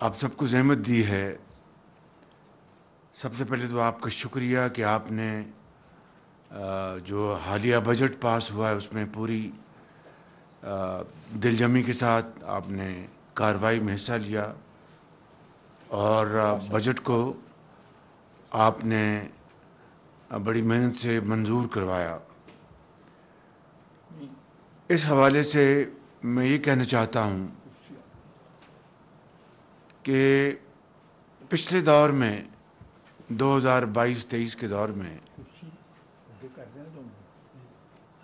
آپ سب کو زحمت دی ہے. سب سے پہلے تو آپ کا شکریہ کہ آپ نے جو حالیہ بجٹ پاس ہوا ہے اس میں پوری دل جمی کے ساتھ آپ نے کارروائی میں حصہ لیا اور بجٹ کو آپ نے بڑی محنت سے منظور کروایا. اس حوالے سے میں یہ کہنا چاہتا ہوں کہ پچھلے دور میں 2022-23 کے دور میں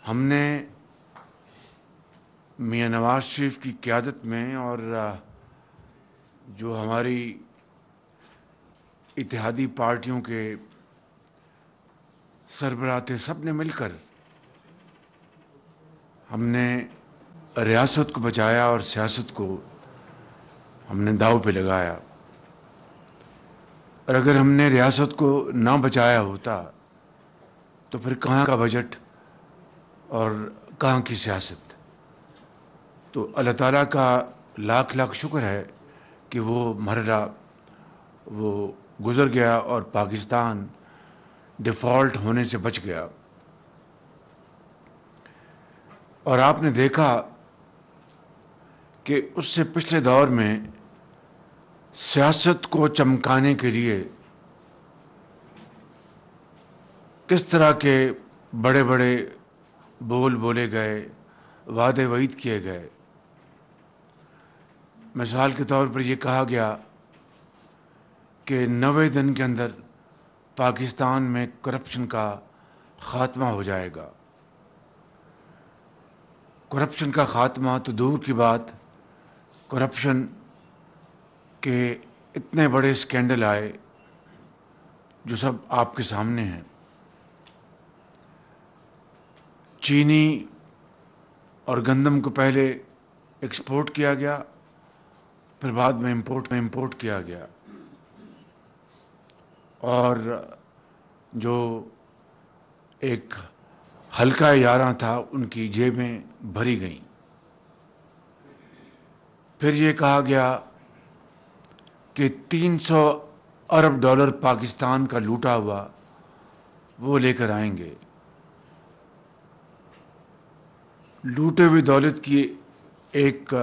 ہم نے میاں نواز شریف کی قیادت میں اور جو ہماری اتحادی پارٹیوں کے سربراہ تھے سب نے مل کر ہم نے ریاست کو بچایا اور سیاست کو ہم نے داؤ پہ لگایا. اور اگر ہم نے ریاست کو نہ بچایا ہوتا تو پھر کہاں کا بجٹ اور کہاں کی سیاست. تو اللہ تعالیٰ کا لاکھ لاکھ شکر ہے کہ وہ مرحلہ وہ گزر گیا اور پاکستان ڈیفالٹ ہونے سے بچ گیا. اور آپ نے دیکھا کہ اس سے پچھلے دور میں سیاست کو چمکانے کے لیے کس طرح کے بڑے بڑے بول بولے گئے، وعدے وعید کیے گئے. مثال کے طور پر یہ کہا گیا کہ 90 دن کے اندر پاکستان میں کرپشن کا خاتمہ ہو جائے گا. کرپشن کا خاتمہ تو دور کی بات، کرپشن کے اتنے بڑے اسکینڈل آئے جو سب آپ کے سامنے ہیں. چینی اور گندم کو پہلے ایکسپورٹ کیا گیا، پھر بعد میں امپورٹ کیا گیا، اور جو ایک ہلکا یاراں تھا ان کی جیبیں بھری گئیں. پھر یہ کہا گیا کہ 300 ارب ڈالر پاکستان کا لوٹا ہوا وہ لے کر آئیں گے. لوٹے ہوئی دولت کی ایک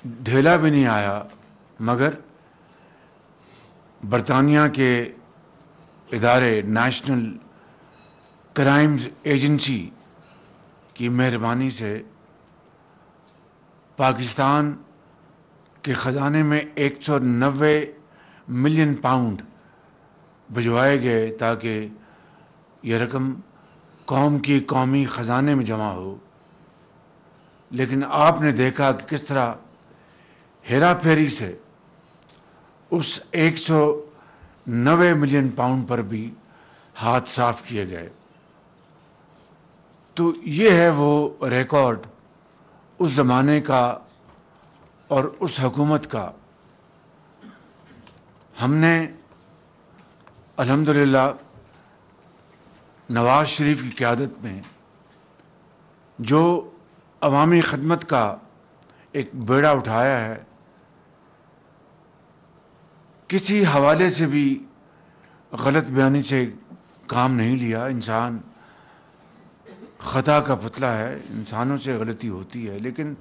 ڈھیلا بھی نہیں آیا، مگر برطانیہ کے ادارے نیشنل کرائمز ایجنسی کی مہربانی سے پاکستان کے خزانے میں 190 ملین پاؤنڈ بھجوائے گئے تاکہ یہ رقم قوم کی قومی خزانے میں جمع ہو. لیکن آپ نے دیکھا کہ کس طرح ہیرا پھیری سے اس 190 ملین پاؤنڈ پر بھی ہاتھ صاف کیے گئے. تو یہ ہے وہ ریکارڈ اس زمانے کا اور اس حکومت کا. ہم نے الحمدللہ نواز شریف کی قیادت میں جو عوامی خدمت کا ایک بیڑا اٹھایا ہے، کسی حوالے سے بھی غلط بیانی سے کام نہیں لیا. انسان خطا کا پتلا ہے، انسانوں سے غلطی ہوتی ہے، لیکن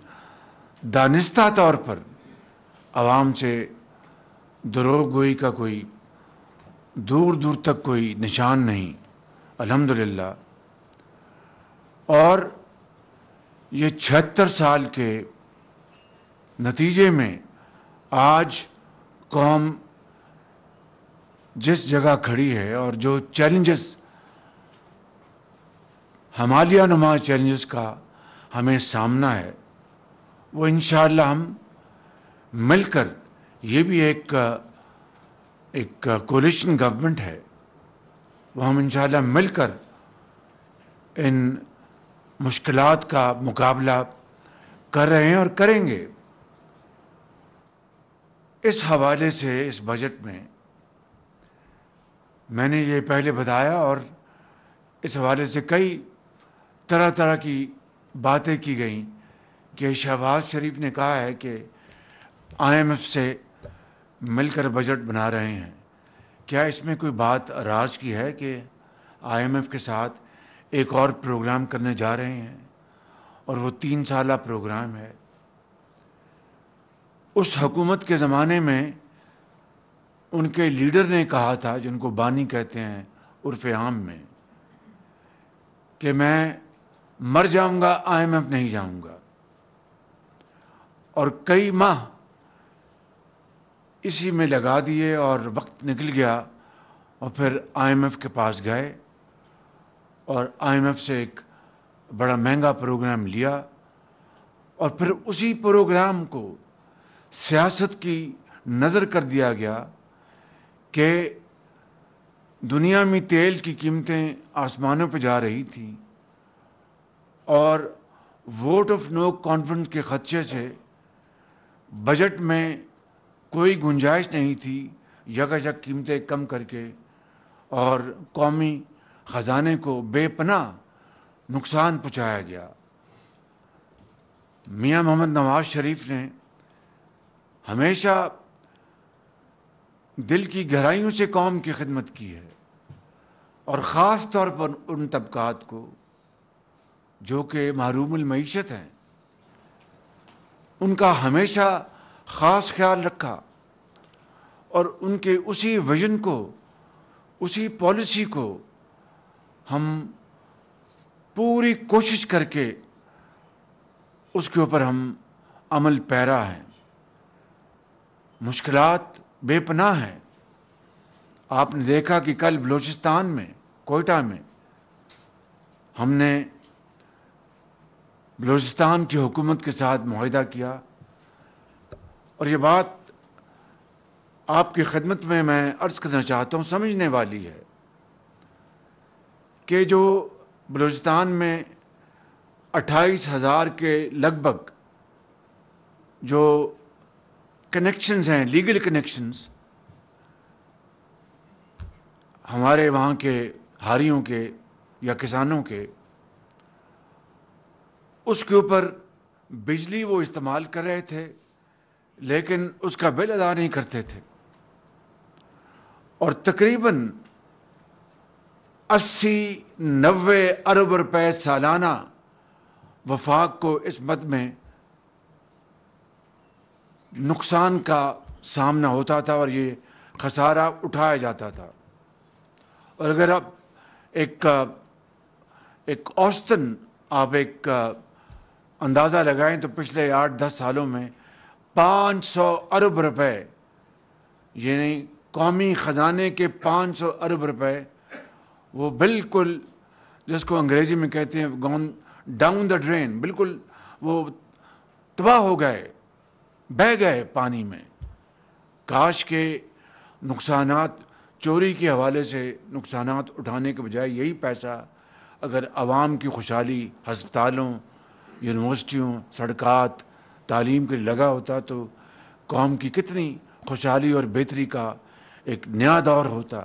دانستہ طور پر عوام سے دروغ گوئی کا کوئی دور دور تک کوئی نشان نہیں، الحمدللہ. اور یہ 76 سال کے نتیجے میں آج قوم جس جگہ کھڑی ہے اور جو چیلنجز، ہمالیہ نما چیلنجز کا ہمیں سامنا ہے، وہ انشاءاللہ ہم مل کر، یہ بھی ایک کولیشن گورنمنٹ ہے، وہ ہم انشاءاللہ مل کر ان مشکلات کا مقابلہ کر رہے ہیں اور کریں گے. اس حوالے سے اس بجٹ میں نے یہ پہلے بتایا، اور اس حوالے سے کئی طرح کی باتیں کی گئیں کہ شہباز شریف نے کہا ہے کہ IMF سے مل کر بجٹ بنا رہے ہیں، کیا اس میں کوئی بات راز کی ہے کہ IMF کے ساتھ ایک اور پروگرام کرنے جا رہے ہیں اور وہ 3 سالہ پروگرام ہے؟ اس حکومت کے زمانے میں ان کے لیڈر نے کہا تھا، جن کو بانی کہتے ہیں عرف عام میں، کہ میں مر جاؤں گا IMF نہیں جاؤں گا، اور کئی ماہ اسی میں لگا دیے اور وقت نکل گیا، اور پھر IMF کے پاس گئے اور IMF سے ایک بڑا مہنگا پروگرام لیا، اور پھر اسی پروگرام کو سیاست کی نظر کر دیا گیا کہ دنیا میں تیل کی قیمتیں آسمانوں پہ جا رہی تھیں، اور ووٹ آف نو کانفیڈنس کے خدشے سے بجٹ میں کوئی گنجائش نہیں تھی یکایک قیمتیں کم کر کے، اور قومی خزانے کو بے پناہ نقصان پہنچایا گیا۔ میاں محمد نواز شریف نے ہمیشہ دل کی گہرائیوں سے قوم کی خدمت کی ہے، اور خاص طور پر ان طبقات کو جو کہ محروم المعیشت ہیں، ان کا ہمیشہ خاص خیال رکھا، اور ان کے اسی ویژن کو، اسی پالیسی کو ہم پوری کوشش کر کے اس کے اوپر ہم عمل پیرا ہیں۔ مشکلات بے پناہ ہیں۔ آپ نے دیکھا کہ کل بلوچستان میں، کوئٹہ میں، ہم نے بلوچستان کی حکومت کے ساتھ معاہدہ کیا، اور یہ بات آپ کی خدمت میں عرض کرنا چاہتا ہوں، سمجھنے والی ہے کہ جو بلوچستان میں 28,000 کے لگ بھگ جو کنیکشنز ہیں، لیگل کنیکشنز، ہمارے وہاں کے ہاریوں کے یا کسانوں کے، اس کے اوپر بجلی وہ استعمال کر رہے تھے لیکن اس کا بل ادا نہیں کرتے تھے، اور تقریباً 80-90 ارب روپے سالانہ وفاق کو اس مد میں نقصان کا سامنا ہوتا تھا، اور یہ خسارہ اٹھایا جاتا تھا۔ اور اگر آپ ایک اوسطاً آپ ایک اندازہ لگائیں تو پچھلے 8-10 سالوں میں 500 ارب روپے، یعنی قومی خزانے کے 500 ارب روپے، وہ بالکل جس کو انگریزی میں کہتے ہیں گون ڈاؤن دا ڈرین، بالکل وہ تباہ ہو گئے، بہہ گئے پانی میں۔ کاش کے نقصانات، چوری کے حوالے سے نقصانات اٹھانے کے بجائے یہی پیسہ اگر عوام کی خوشحالی، ہسپتالوں، یونیورسٹیوں، سڑکات، تعلیم کے لگا ہوتا تو قوم کی کتنی خوشحالی اور بہتری کا ایک نیا دور ہوتا۔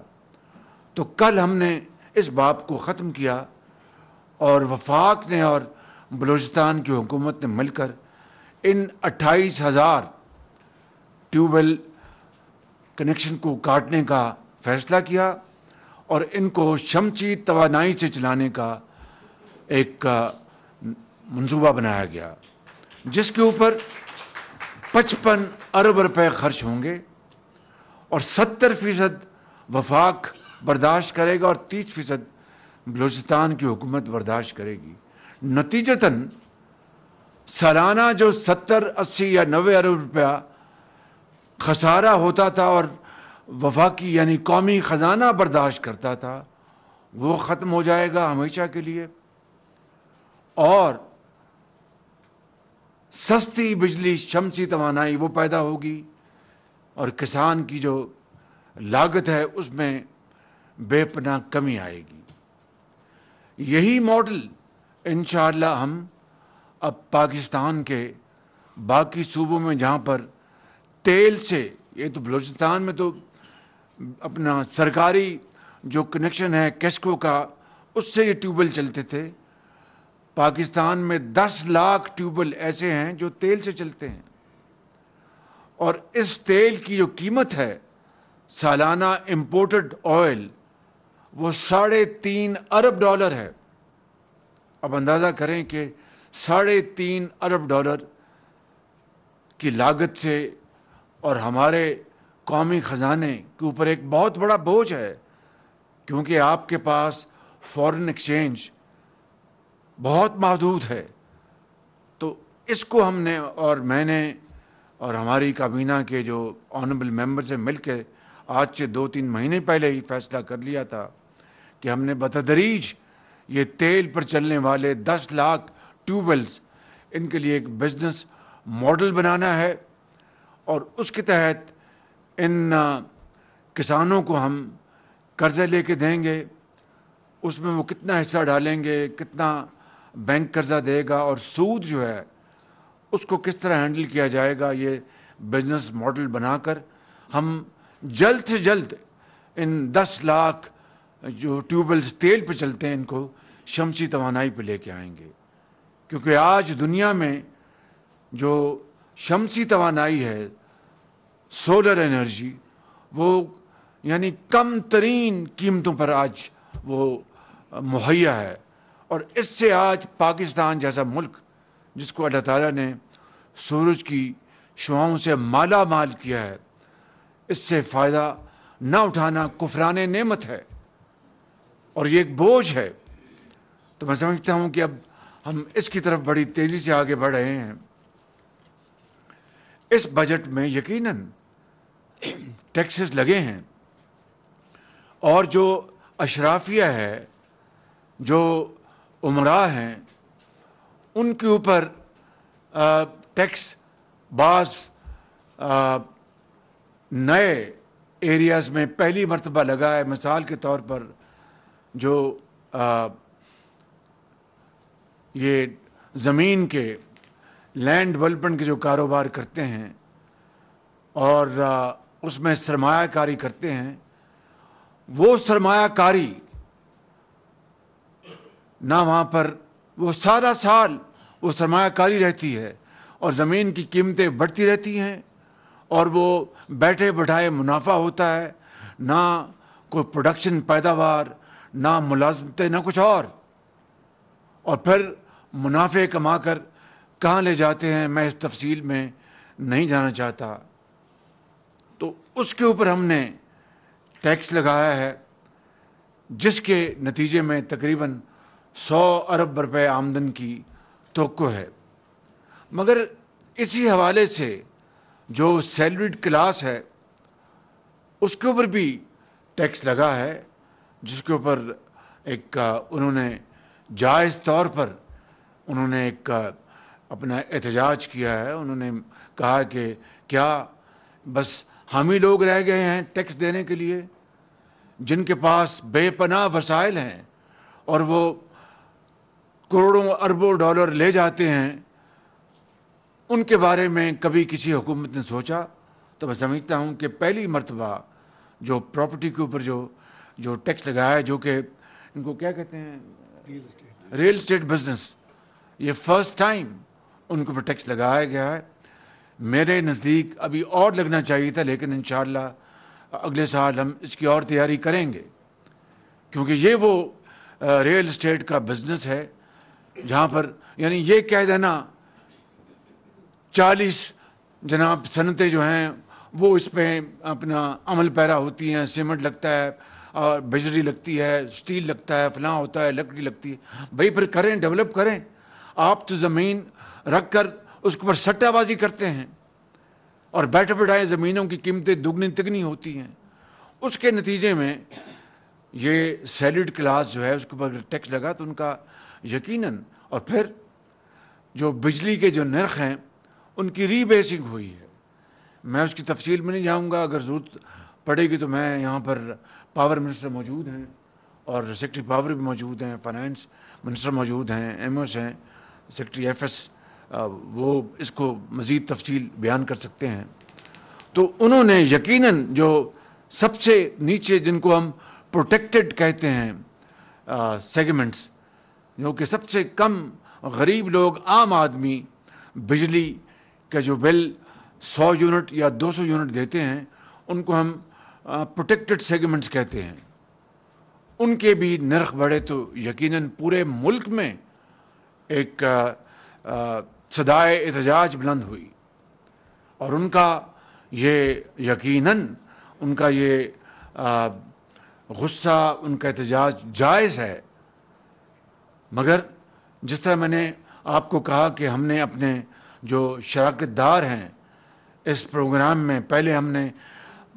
تو کل ہم نے اس باب کو ختم کیا، اور وفاق نے اور بلوچستان کی حکومت نے مل کر ان 28,000 ٹیوب ویل کنیکشن کو کاٹنے کا فیصلہ کیا، اور ان کو شمسی توانائی سے چلانے کا ایک منصوبہ بنایا گیا، جس کے اوپر 55 ارب روپے خرچ ہوں گے، اور 70% وفاق برداشت کرے گا اور 30% بلوچستان کی حکومت برداشت کرے گی۔ نتیجتاً سالانہ جو 70، 80 یا 90 ارب روپیہ خسارہ ہوتا تھا اور وفاقی یعنی قومی خزانہ برداشت کرتا تھا، وہ ختم ہو جائے گا ہمیشہ کے لیے، اور سستی بجلی، شمسی توانائی وہ پیدا ہوگی، اور کسان کی جو لاگت ہے اس میں بے پناہ کمی آئے گی۔ یہی ماڈل انشاءاللہ ہم اب پاکستان کے باقی صوبوں میں، جہاں پر تیل سے، یہ تو بلوچستان میں تو اپنا سرکاری جو کنیکشن ہے کیسکو کا، اس سے یہ ٹیوب ویل چلتے تھے، پاکستان میں 10 لاکھ ٹیوب ویل ایسے ہیں جو تیل سے چلتے ہیں، اور اس تیل کی جو قیمت ہے سالانہ امپورٹڈ آئل وہ $3.5 ارب ہے۔ اب اندازہ کریں کہ $3.5 ارب کی لاگت سے اور ہمارے قومی خزانے کے اوپر ایک بہت بڑا بوجھ ہے، کیونکہ آپ کے پاس فارن ایکسچینج بہت محدود ہے۔ تو اس کو ہم نے اور میں نے اور ہماری کابینہ کے جو آنریبل ممبر سے مل کے آج سے 2-3 مہینے پہلے ہی فیصلہ کر لیا تھا کہ ہم نے بتدریج یہ تیل پر چلنے والے 10 لاکھ ٹیوب ویلز ان کے لیے ایک بزنس ماڈل بنانا ہے، اور اس کے تحت ان کسانوں کو ہم قرضے لے کے دیں گے۔ اس میں وہ کتنا حصہ ڈالیں گے، کتنا بینک قرضہ دے گا، اور سود جو ہے اس کو کس طرح ہینڈل کیا جائے گا، یہ بزنس ماڈل بنا کر ہم جلد سے جلد ان 10 لاکھ جو ٹیوب ویلز تیل پہ چلتے ہیں ان کو شمسی توانائی پہ لے کے آئیں گے، کیونکہ آج دنیا میں جو شمسی توانائی ہے، سولر انرجی، وہ یعنی کم ترین قیمتوں پر آج وہ مہیا ہے، اور اس سے آج پاکستان جیسا ملک جس کو اللہ تعالیٰ نے سورج کی شعاؤں سے مالا مال کیا ہے، اس سے فائدہ نہ اٹھانا کفران نعمت ہے اور یہ ایک بوجھ ہے۔ تو میں سمجھتا ہوں کہ اب ہم اس کی طرف بڑی تیزی سے آگے بڑھ رہے ہیں۔ اس بجٹ میں یقیناً ٹیکسز لگے ہیں، اور جو اشرافیہ ہے، جو عمراء ہیں، ان کے اوپر ٹیکس بعض نئے ایریاز میں پہلی مرتبہ لگا ہے۔ مثال کے طور پر جو یہ زمین کے لینڈ ڈیولپمنٹ کے جو کاروبار کرتے ہیں اور اس میں سرمایہ کاری کرتے ہیں، وہ سرمایہ کاری نہ وہاں پر وہ سارا سال وہ سرمایہ کاری رہتی ہے اور زمین کی قیمتیں بڑھتی رہتی ہیں، اور وہ بیٹھے بٹھائے منافع ہوتا ہے، نہ کوئی پروڈکشن پیداوار، نہ ملازمتیں، نہ کچھ اور پھر منافع کما کر کہاں لے جاتے ہیں میں اس تفصیل میں نہیں جانا چاہتا۔ تو اس کے اوپر ہم نے ٹیکس لگایا ہے، جس کے نتیجے میں تقریباً 100 ارب روپے آمدن کی توقع ہے۔ مگر اسی حوالے سے جو سیلریڈ کلاس ہے اس کے اوپر بھی ٹیکس لگا ہے، جس کے اوپر ایک انہوں نے جائز طور پر انہوں نے ایک اپنا احتجاج کیا ہے۔ انہوں نے کہا کہ کیا بس ہم ہی لوگ رہ گئے ہیں ٹیکس دینے کے لیے، جن کے پاس بے پناہ وسائل ہیں اور وہ کروڑوں اربوں ڈالر لے جاتے ہیں، ان کے بارے میں کبھی کسی حکومت نے سوچا؟ تو میں سمجھتا ہوں کہ پہلی مرتبہ جو پراپرٹی کے اوپر جو ٹیکس لگایا ہے، جو کہ ان کو کیا کہتے ہیں، ریل اسٹیٹ بزنس، یہ فرسٹ ٹائم ان کے اوپر ٹیکس لگایا گیا ہے۔ میرے نزدیک ابھی اور لگنا چاہیے تھا، لیکن انشاءاللہ اگلے سال ہم اس کی اور تیاری کریں گے، کیونکہ یہ وہ ریل اسٹیٹ کا بزنس ہے جہاں پر یعنی یہ کہہ دینا 40 جناب صنعتیں جو ہیں وہ اس پہ اپنا عمل پیرا ہوتی ہیں، سیمنٹ لگتا ہے اور بجلی لگتی ہے، اسٹیل لگتا ہے، فلاں ہوتا ہے، لکڑی لگتی ہے۔ بھائی پھر کریں، ڈیولپ کریں۔ آپ تو زمین رکھ کر اس کے اوپر سٹہ بازی کرتے ہیں اور بیٹھے بٹھائے زمینوں کی قیمتیں دگنی تگنی ہوتی ہیں۔ اس کے نتیجے میں یہ سیلریڈ کلاس جو ہے اس کے اوپر ٹیکس لگا تو ان کا یقیناً، اور پھر جو بجلی کے جو نرخ ہیں ان کی ری بیسنگ ہوئی ہے۔ میں اس کی تفصیل میں نہیں جاؤں گا، اگر ضرورت پڑے گی تو میں یہاں پر پاور منسٹر موجود ہیں اور سیکرٹری پاور بھی موجود ہیں، فائنانس منسٹر موجود ہیں، ایم ایس ہیں، سیکرٹری ایف ایس، وہ اس کو مزید تفصیل بیان کر سکتے ہیں۔ تو انہوں نے یقیناً جو سب سے نیچے جن کو ہم پروٹیکٹڈ کہتے ہیں سیگمنٹس، جو کہ سب سے کم غریب لوگ، عام آدمی، بجلی کا جو بل 100 یونٹ یا 200 یونٹ دیتے ہیں ان کو ہم پروٹیکٹڈ سیگمنٹس کہتے ہیں، ان کے بھی نرخ بڑھے تو یقیناً پورے ملک میں ایک صدائے احتجاج بلند ہوئی، اور ان کا یہ یقیناً ان کا یہ غصہ، ان کا احتجاج جائز ہے۔ مگر جس طرح میں نے آپ کو کہا کہ ہم نے اپنے جو شراکت دار ہیں اس پروگرام میں، پہلے ہم نے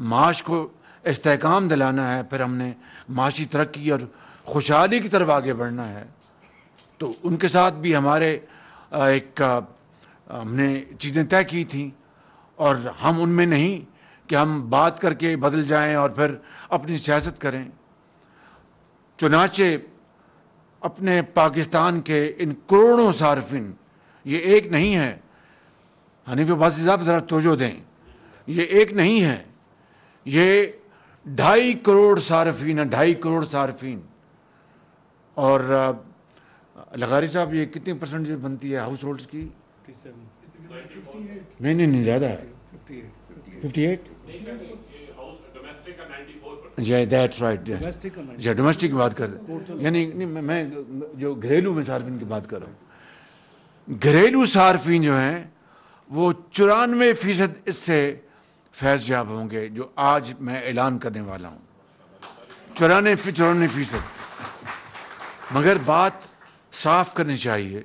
معاش کو استحکام دلانا ہے، پھر ہم نے معاشی ترقی اور خوشحالی کی طرف آگے بڑھنا ہے، تو ان کے ساتھ بھی ہمارے ہم نے چیزیں طے کی تھیں، اور ہم ان میں نہیں کہ ہم بات کر کے بدل جائیں اور پھر اپنی سیاست کریں۔ چنانچہ اپنے پاکستان کے ان کروڑوں صارفین، یہ ایک نہیں ہے، حنیف عباسی صاحب ذرا توجہ دیں، یہ ایک نہیں ہے، یہ 2.5 کروڑ صارفین ہیں، 2.5 کروڑ صارفین۔ اور لغاری صاحب یہ کتنی پرسنٹ بنتی ہے ہاؤس ہولڈس کی؟ نہیں زیادہ ہے، 58 جی دیٹس رائٹ، جی ڈومیسٹک کی بات کر رہے ہیں، یعنی میں جو گھریلو میں صارفین کی بات کر رہا ہوں۔ گھریلو صارفین جو ہیں وہ 94% اس سے فیض یاب ہوں گے جو آج میں اعلان کرنے والا ہوں، 94%۔ مگر بات صاف کرنی چاہیے،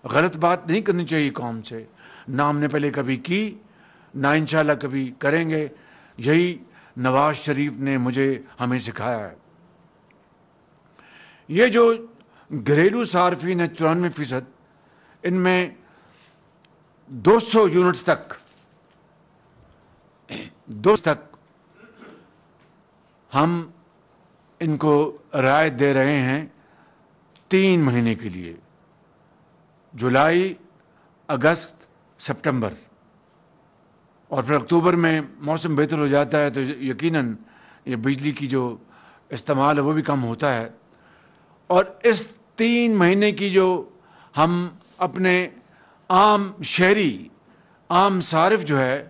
غلط بات نہیں کرنی چاہیے قوم سے، نہ ہم نے پہلے کبھی کی، نہ انشاءاللہ کبھی کریں گے، یہی نواز شریف نے ہمیں سکھایا ہے۔ یہ جو گھریلو صارفین ہیں 94%، ان میں 200 یونٹس تک ہم ان کو رعایت دے رہے ہیں 3 مہینے کے لیے، جولائی، اگست، سپٹمبر، اور پھر اکتوبر میں موسم بہتر ہو جاتا ہے تو یقیناً یہ بجلی کی جو استعمال ہے وہ بھی کم ہوتا ہے۔ اور اس 3 مہینے کی جو ہم اپنے عام شہری، عام صارف جو ہے،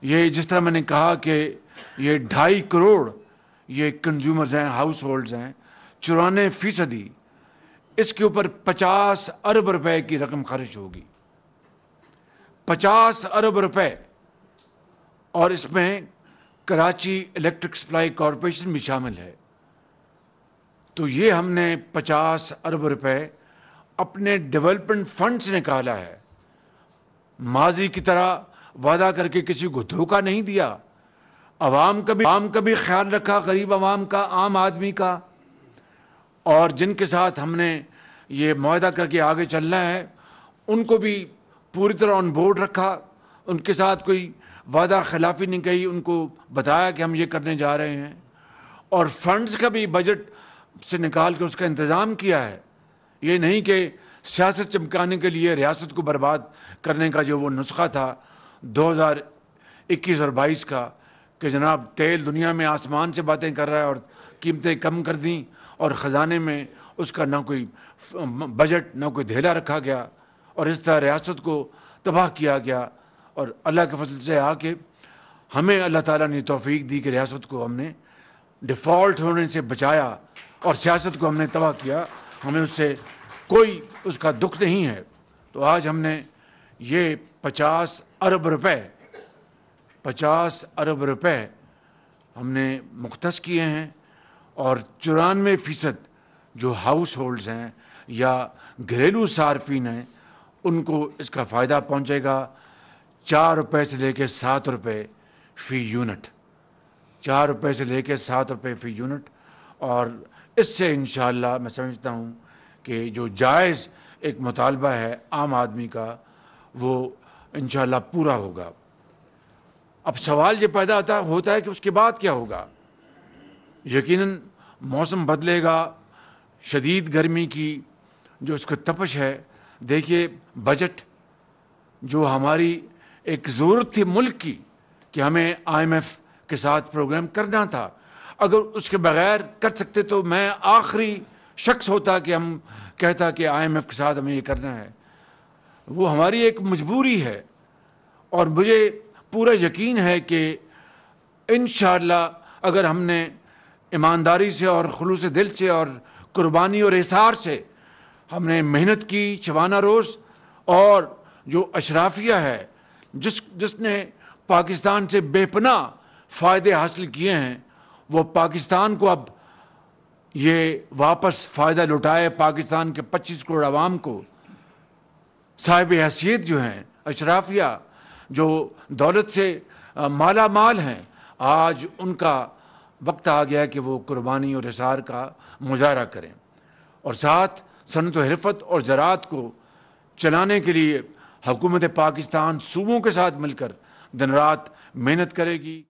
یہ جس طرح میں نے کہا کہ یہ 2.5 کروڑ یہ کنزیومرز ہیں، ہاؤس ہولڈز ہیں، 94%، اس کے اوپر 50 ارب روپے کی رقم خرچ ہوگی، 50 ارب روپے، اور اس میں کراچی الیکٹرک سپلائی کارپوریشن بھی شامل ہے۔ تو یہ ہم نے 50 ارب روپے اپنے ڈیولپمنٹ فنڈ سے نکالا ہے، ماضی کی طرح وعدہ کر کے کسی کو دھوکہ نہیں دیا، عوام کا بھی خیال رکھا، غریب عوام کا، عام آدمی کا، اور جن کے ساتھ ہم نے یہ معاہدہ کر کے آگے چلنا ہے ان کو بھی پوری طرح آن بورڈ رکھا، ان کے ساتھ کوئی وعدہ خلافی نہیں کہی، ان کو بتایا کہ ہم یہ کرنے جا رہے ہیں، اور فنڈز کا بھی بجٹ سے نکال کے اس کا انتظام کیا ہے۔ یہ نہیں کہ سیاست چمکانے کے لیے ریاست کو برباد کرنے کا جو وہ نسخہ تھا 2021 اور 22 کا، کہ جناب تیل دنیا میں آسمان سے باتیں کر رہا ہے اور قیمتیں کم کر دیں، اور خزانے میں اس کا نہ کوئی بجٹ، نہ کوئی دھیلا رکھا گیا، اور اس طرح ریاست کو تباہ کیا گیا۔ اور اللہ کے فضل سے آ کے ہمیں اللہ تعالیٰ نے توفیق دی کہ ریاست کو ہم نے ڈیفالٹ ہونے سے بچایا، اور سیاست کو ہم نے تباہ کیا، ہمیں اس سے کوئی اس کا دکھ نہیں ہے۔ تو آج ہم نے یہ 50 ارب روپے ہم نے مختص کیے ہیں، اور 94% جو ہاؤس ہولڈز ہیں یا گھریلو صارفین ہیں ان کو اس کا فائدہ پہنچے گا، 4 روپے سے لے کے 7 روپے فی یونٹ، 4 روپے سے لے کے 7 روپے فی یونٹ۔ اور اس سے انشاءاللہ میں سمجھتا ہوں کہ جو جائز ایک مطالبہ ہے عام آدمی کا وہ انشاءاللہ پورا ہوگا۔ اب سوال یہ پیدا ہوتا ہے کہ اس کے بعد کیا ہوگا؟ یقیناً موسم بدلے گا، شدید گرمی کی جو اس کا تپش ہے، دیکھیے بجٹ جو ہماری ایک ضرورت تھی ملک کی کہ ہمیں IMF کے ساتھ پروگرام کرنا تھا، اگر اس کے بغیر کر سکتے تو میں آخری شخص ہوتا کہ ہم کہتا کہ IMF کے ساتھ ہمیں یہ کرنا ہے، وہ ہماری ایک مجبوری ہے، اور مجھے پورا یقین ہے کہ انشاءاللہ اگر ہم نے ایمانداری سے اور خلوص دل سے اور قربانی اور احسار سے ہم نے محنت کی شبانہ روز، اور جو اشرافیہ ہے جس نے پاکستان سے بے پناہ فائدے حاصل کیے ہیں، وہ پاکستان کو اب یہ واپس فائدہ لوٹائے، پاکستان کے 25 کروڑ عوام کو، صاحب حیثیت جو ہیں اشرافیہ جو دولت سے مالا مال ہیں، آج ان کا وقت آ گیا کہ وہ قربانی اور احسار کا مظاہرہ کریں، اور ساتھ صنعت و حرفت اور زراعت کو چلانے کے لیے حکومت پاکستان صوبوں کے ساتھ مل کر دن رات محنت کرے گی۔